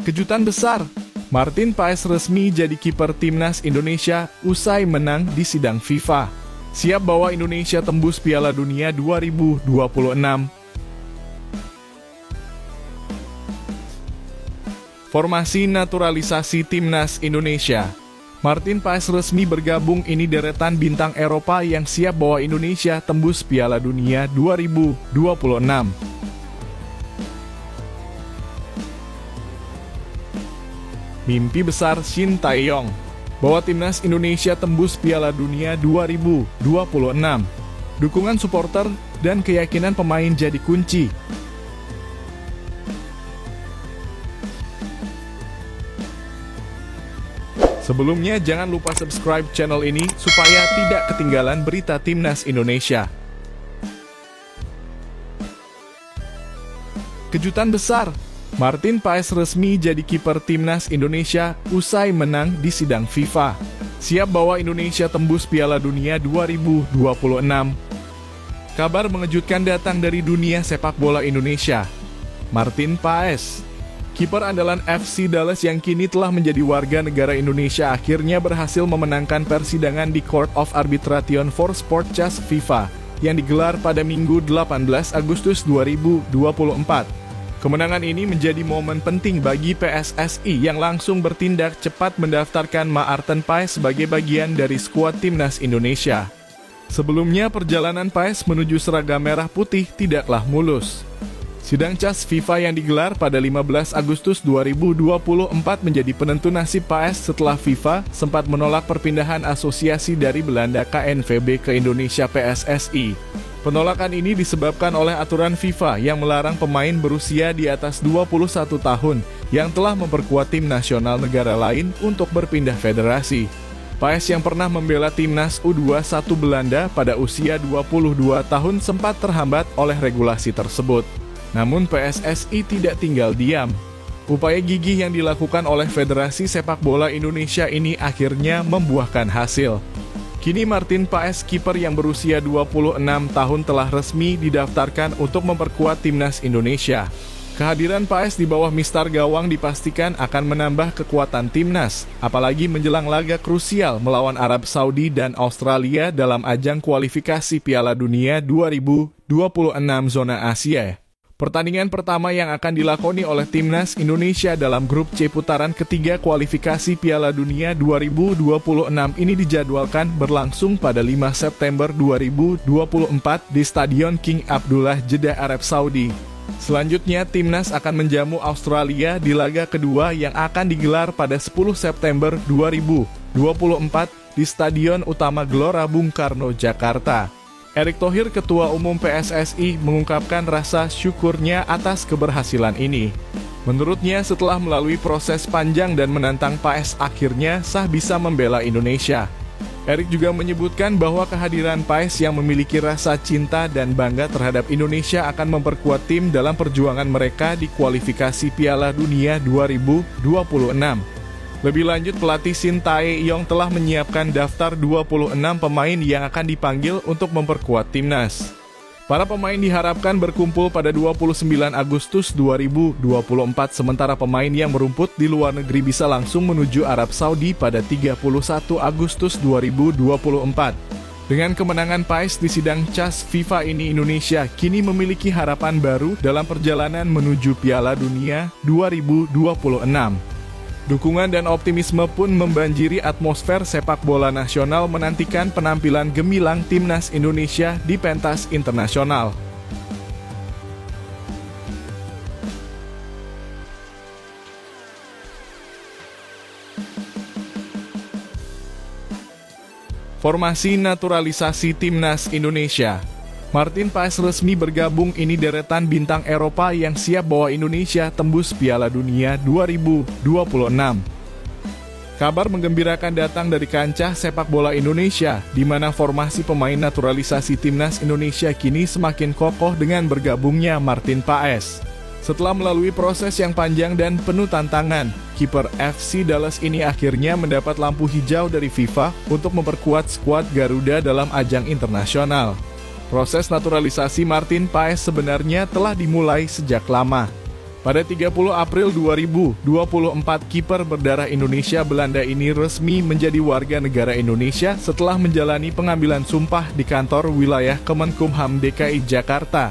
Kejutan besar, Martin Paes resmi jadi kiper timnas Indonesia usai menang di sidang FIFA. Siap bawa Indonesia tembus Piala Dunia 2026. Formasi naturalisasi timnas Indonesia. Martin Paes resmi bergabung, ini deretan bintang Eropa yang siap bawa Indonesia tembus Piala Dunia 2026. Mimpi besar Shin Tae-yong, bawa timnas Indonesia tembus Piala Dunia 2026. Dukungan supporter dan keyakinan pemain jadi kunci. Sebelumnya jangan lupa subscribe channel ini supaya tidak ketinggalan berita timnas Indonesia. Kejutan besar, Martin Paes resmi jadi kiper timnas Indonesia usai menang di sidang FIFA. Siap bawa Indonesia tembus Piala Dunia 2026. Kabar mengejutkan datang dari dunia sepak bola Indonesia. Martin Paes, kiper andalan FC Dallas yang kini telah menjadi warga negara Indonesia, akhirnya berhasil memenangkan persidangan di Court of Arbitration for Sport CAS FIFA yang digelar pada Minggu 18 Agustus 2024. Kemenangan ini menjadi momen penting bagi PSSI yang langsung bertindak cepat mendaftarkan Martin Paes sebagai bagian dari skuad timnas Indonesia. Sebelumnya perjalanan Paes menuju seragam merah putih tidaklah mulus. Sidang CAS FIFA yang digelar pada 15 Agustus 2024 menjadi penentu nasib Paes setelah FIFA sempat menolak perpindahan asosiasi dari Belanda KNVB ke Indonesia PSSI. Penolakan ini disebabkan oleh aturan FIFA yang melarang pemain berusia di atas 21 tahun yang telah memperkuat tim nasional negara lain untuk berpindah federasi. Paes yang pernah membela timnas U21 Belanda pada usia 22 tahun sempat terhambat oleh regulasi tersebut. Namun PSSI tidak tinggal diam. Upaya gigih yang dilakukan oleh Federasi Sepak Bola Indonesia ini akhirnya membuahkan hasil. Kini Martin Paes, kiper yang berusia 26 tahun, telah resmi didaftarkan untuk memperkuat timnas Indonesia. Kehadiran Paes di bawah mistar gawang dipastikan akan menambah kekuatan timnas, apalagi menjelang laga krusial melawan Arab Saudi dan Australia dalam ajang kualifikasi Piala Dunia 2026 zona Asia. Pertandingan pertama yang akan dilakoni oleh timnas Indonesia dalam grup C putaran ketiga kualifikasi Piala Dunia 2026 ini dijadwalkan berlangsung pada 5 September 2024 di Stadion King Abdullah, Jeddah, Arab Saudi. Selanjutnya, timnas akan menjamu Australia di laga kedua yang akan digelar pada 10 September 2024 di Stadion Utama Gelora Bung Karno, Jakarta. Erick Thohir, Ketua Umum PSSI, mengungkapkan rasa syukurnya atas keberhasilan ini. Menurutnya, setelah melalui proses panjang dan menantang Paes, akhirnya sah bisa membela Indonesia. Erick juga menyebutkan bahwa kehadiran Paes yang memiliki rasa cinta dan bangga terhadap Indonesia akan memperkuat tim dalam perjuangan mereka di kualifikasi Piala Dunia 2026. Lebih lanjut, pelatih Shin Tae-yong telah menyiapkan daftar 26 pemain yang akan dipanggil untuk memperkuat timnas. Para pemain diharapkan berkumpul pada 29 Agustus 2024, sementara pemain yang merumput di luar negeri bisa langsung menuju Arab Saudi pada 31 Agustus 2024. Dengan kemenangan Paes di sidang CAS FIFA ini, Indonesia kini memiliki harapan baru dalam perjalanan menuju Piala Dunia 2026. Dukungan dan optimisme pun membanjiri atmosfer sepak bola nasional menantikan penampilan gemilang timnas Indonesia di pentas internasional. Formasi naturalisasi timnas Indonesia. Martin Paes resmi bergabung, ini deretan bintang Eropa yang siap bawa Indonesia tembus Piala Dunia 2026. Kabar menggembirakan datang dari kancah sepak bola Indonesia, di mana formasi pemain naturalisasi timnas Indonesia kini semakin kokoh dengan bergabungnya Martin Paes. Setelah melalui proses yang panjang dan penuh tantangan, kiper FC Dallas ini akhirnya mendapat lampu hijau dari FIFA untuk memperkuat skuad Garuda dalam ajang internasional. Proses naturalisasi Martin Paes sebenarnya telah dimulai sejak lama. Pada 30 April 2024, kiper berdarah Indonesia Belanda ini resmi menjadi warga negara Indonesia setelah menjalani pengambilan sumpah di kantor wilayah Kemenkumham DKI Jakarta.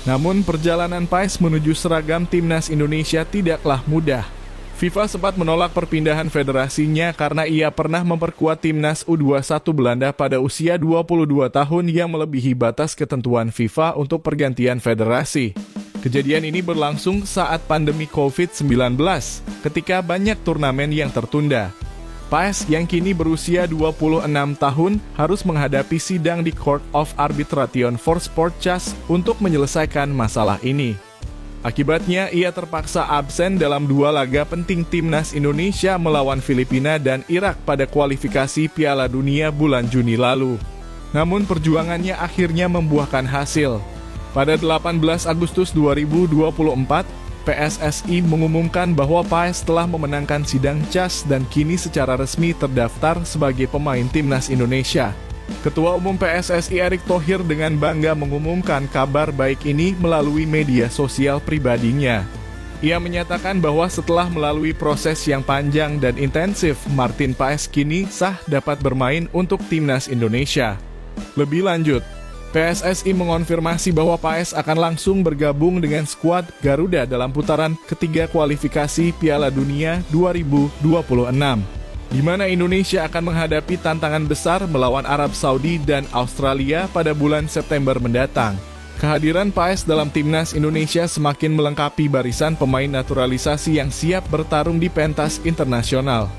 Namun perjalanan Paes menuju seragam timnas Indonesia tidaklah mudah. FIFA sempat menolak perpindahan federasinya karena ia pernah memperkuat timnas U21 Belanda pada usia 22 tahun yang melebihi batas ketentuan FIFA untuk pergantian federasi. Kejadian ini berlangsung saat pandemi COVID-19, ketika banyak turnamen yang tertunda. Paes yang kini berusia 26 tahun harus menghadapi sidang di Court of Arbitration for Sport CAS untuk menyelesaikan masalah ini. Akibatnya, ia terpaksa absen dalam 2 laga penting timnas Indonesia melawan Filipina dan Irak pada kualifikasi Piala Dunia bulan Juni lalu. Namun perjuangannya akhirnya membuahkan hasil. Pada 18 Agustus 2024, PSSI mengumumkan bahwa Paes telah memenangkan sidang CAS dan kini secara resmi terdaftar sebagai pemain timnas Indonesia. Ketua Umum PSSI Erick Thohir dengan bangga mengumumkan kabar baik ini melalui media sosial pribadinya. Ia menyatakan bahwa setelah melalui proses yang panjang dan intensif, Martin Paes kini sah dapat bermain untuk timnas Indonesia. Lebih lanjut, PSSI mengonfirmasi bahwa Paes akan langsung bergabung dengan skuad Garuda dalam putaran ketiga kualifikasi Piala Dunia 2026, di mana Indonesia akan menghadapi tantangan besar melawan Arab Saudi dan Australia pada bulan September mendatang. Kehadiran Paes dalam timnas Indonesia semakin melengkapi barisan pemain naturalisasi yang siap bertarung di pentas internasional.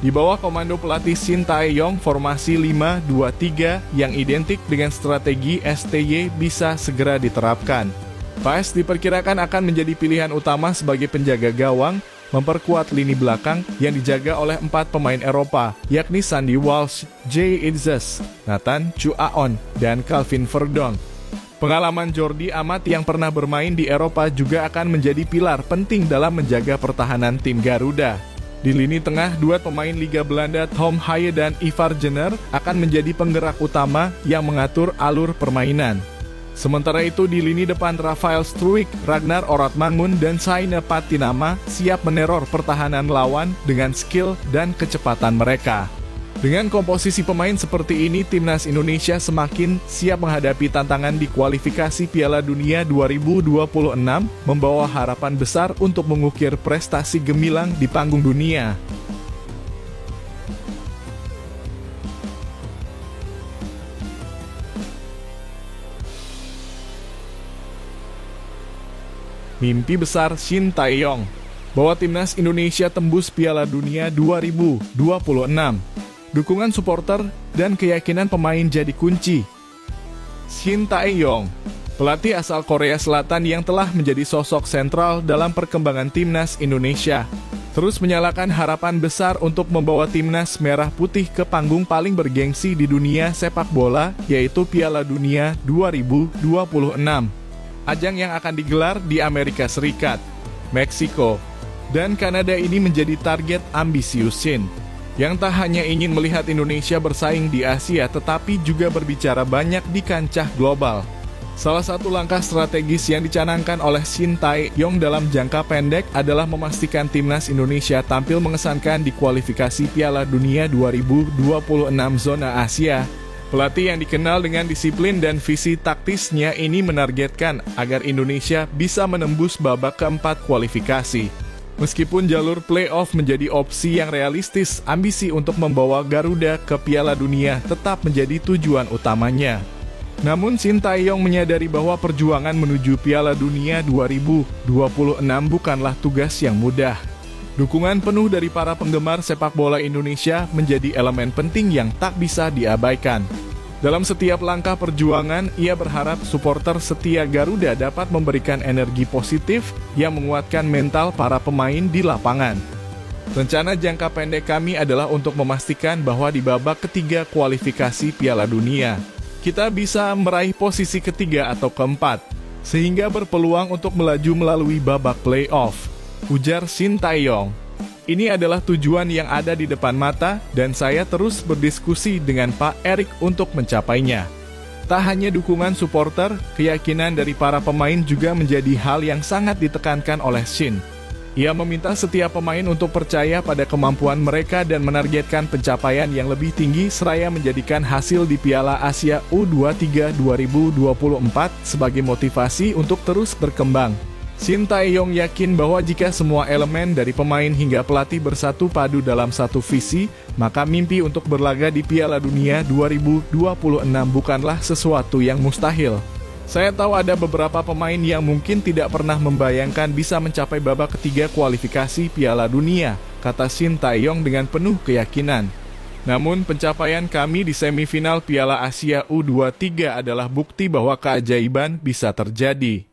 Di bawah komando pelatih Shin Tae-yong, formasi 5-2-3 yang identik dengan strategi STY bisa segera diterapkan. Paes diperkirakan akan menjadi pilihan utama sebagai penjaga gawang, memperkuat lini belakang yang dijaga oleh 4 pemain Eropa, yakni Sandy Walsh, Jay Itzes, Nathan Chu-aon, dan Calvin Verdonk. Pengalaman Jordi Amat yang pernah bermain di Eropa juga akan menjadi pilar penting dalam menjaga pertahanan tim Garuda. Di lini tengah, 2 pemain Liga Belanda Tom Haye dan Ivar Jenner akan menjadi penggerak utama yang mengatur alur permainan. Sementara itu di lini depan Rafael Struijk, Ragnar Oratmangun, dan Saina Patinama siap meneror pertahanan lawan dengan skill dan kecepatan mereka. Dengan komposisi pemain seperti ini, timnas Indonesia semakin siap menghadapi tantangan di kualifikasi Piala Dunia 2026, membawa harapan besar untuk mengukir prestasi gemilang di panggung dunia. Mimpi besar Shin Tae-yong bahwa timnas Indonesia tembus Piala Dunia 2026. Dukungan supporter dan keyakinan pemain jadi kunci. Shin Tae-yong, pelatih asal Korea Selatan yang telah menjadi sosok sentral dalam perkembangan timnas Indonesia, terus menyalakan harapan besar untuk membawa timnas merah putih ke panggung paling bergengsi di dunia sepak bola, yaitu Piala Dunia 2026. Ajang yang akan digelar di Amerika Serikat, Meksiko, dan Kanada ini menjadi target ambisius Shin, yang tak hanya ingin melihat Indonesia bersaing di Asia tetapi juga berbicara banyak di kancah global. Salah satu langkah strategis yang dicanangkan oleh Shin Tae-yong dalam jangka pendek adalah memastikan timnas Indonesia tampil mengesankan di kualifikasi Piala Dunia 2026 zona Asia. Pelatih yang dikenal dengan disiplin dan visi taktisnya ini menargetkan agar Indonesia bisa menembus babak keempat kualifikasi. Meskipun jalur playoff menjadi opsi yang realistis, ambisi untuk membawa Garuda ke Piala Dunia tetap menjadi tujuan utamanya. Namun Shin Tae-yong menyadari bahwa perjuangan menuju Piala Dunia 2026 bukanlah tugas yang mudah. Dukungan penuh dari para penggemar sepak bola Indonesia menjadi elemen penting yang tak bisa diabaikan. Dalam setiap langkah perjuangan, ia berharap supporter setia Garuda dapat memberikan energi positif yang menguatkan mental para pemain di lapangan. Rencana jangka pendek kami adalah untuk memastikan bahwa di babak ketiga kualifikasi Piala Dunia, kita bisa meraih posisi ketiga atau keempat, sehingga berpeluang untuk melaju melalui babak playoff, ujar Shin Tae-yong. Ini adalah tujuan yang ada di depan mata dan saya terus berdiskusi dengan Pak Erick untuk mencapainya. Tak hanya dukungan supporter, keyakinan dari para pemain juga menjadi hal yang sangat ditekankan oleh Shin. Ia meminta setiap pemain untuk percaya pada kemampuan mereka dan menargetkan pencapaian yang lebih tinggi seraya menjadikan hasil di Piala Asia U23 2024 sebagai motivasi untuk terus berkembang. Shin Tae-yong yakin bahwa jika semua elemen dari pemain hingga pelatih bersatu padu dalam satu visi, maka mimpi untuk berlaga di Piala Dunia 2026 bukanlah sesuatu yang mustahil. Saya tahu ada beberapa pemain yang mungkin tidak pernah membayangkan bisa mencapai babak ketiga kualifikasi Piala Dunia, kata Shin Tae-yong dengan penuh keyakinan. Namun pencapaian kami di semifinal Piala Asia U23 adalah bukti bahwa keajaiban bisa terjadi.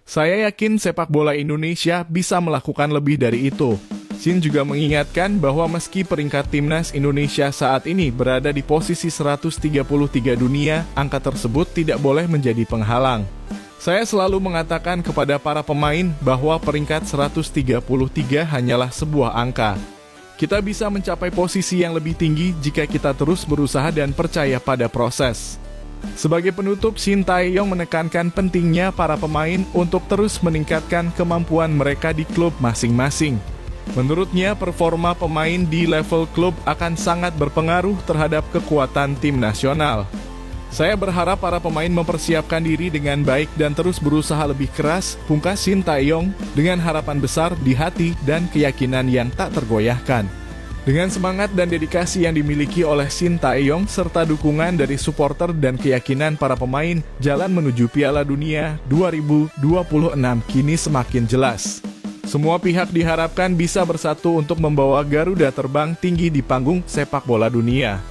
Saya yakin sepak bola Indonesia bisa melakukan lebih dari itu. Shin juga mengingatkan bahwa meski peringkat timnas Indonesia saat ini berada di posisi 133 dunia, angka tersebut tidak boleh menjadi penghalang. Saya selalu mengatakan kepada para pemain bahwa peringkat 133 hanyalah sebuah angka. Kita bisa mencapai posisi yang lebih tinggi jika kita terus berusaha dan percaya pada proses. Sebagai penutup, Shin Tae-yong menekankan pentingnya para pemain untuk terus meningkatkan kemampuan mereka di klub masing-masing. Menurutnya, performa pemain di level klub akan sangat berpengaruh terhadap kekuatan tim nasional. Saya berharap para pemain mempersiapkan diri dengan baik dan terus berusaha lebih keras, pungkas Shin Tae-yong dengan harapan besar di hati dan keyakinan yang tak tergoyahkan. Dengan semangat dan dedikasi yang dimiliki oleh Shin Tae-yong serta dukungan dari supporter dan keyakinan para pemain, jalan menuju Piala Dunia 2026 kini semakin jelas. Semua pihak diharapkan bisa bersatu untuk membawa Garuda terbang tinggi di panggung sepak bola dunia.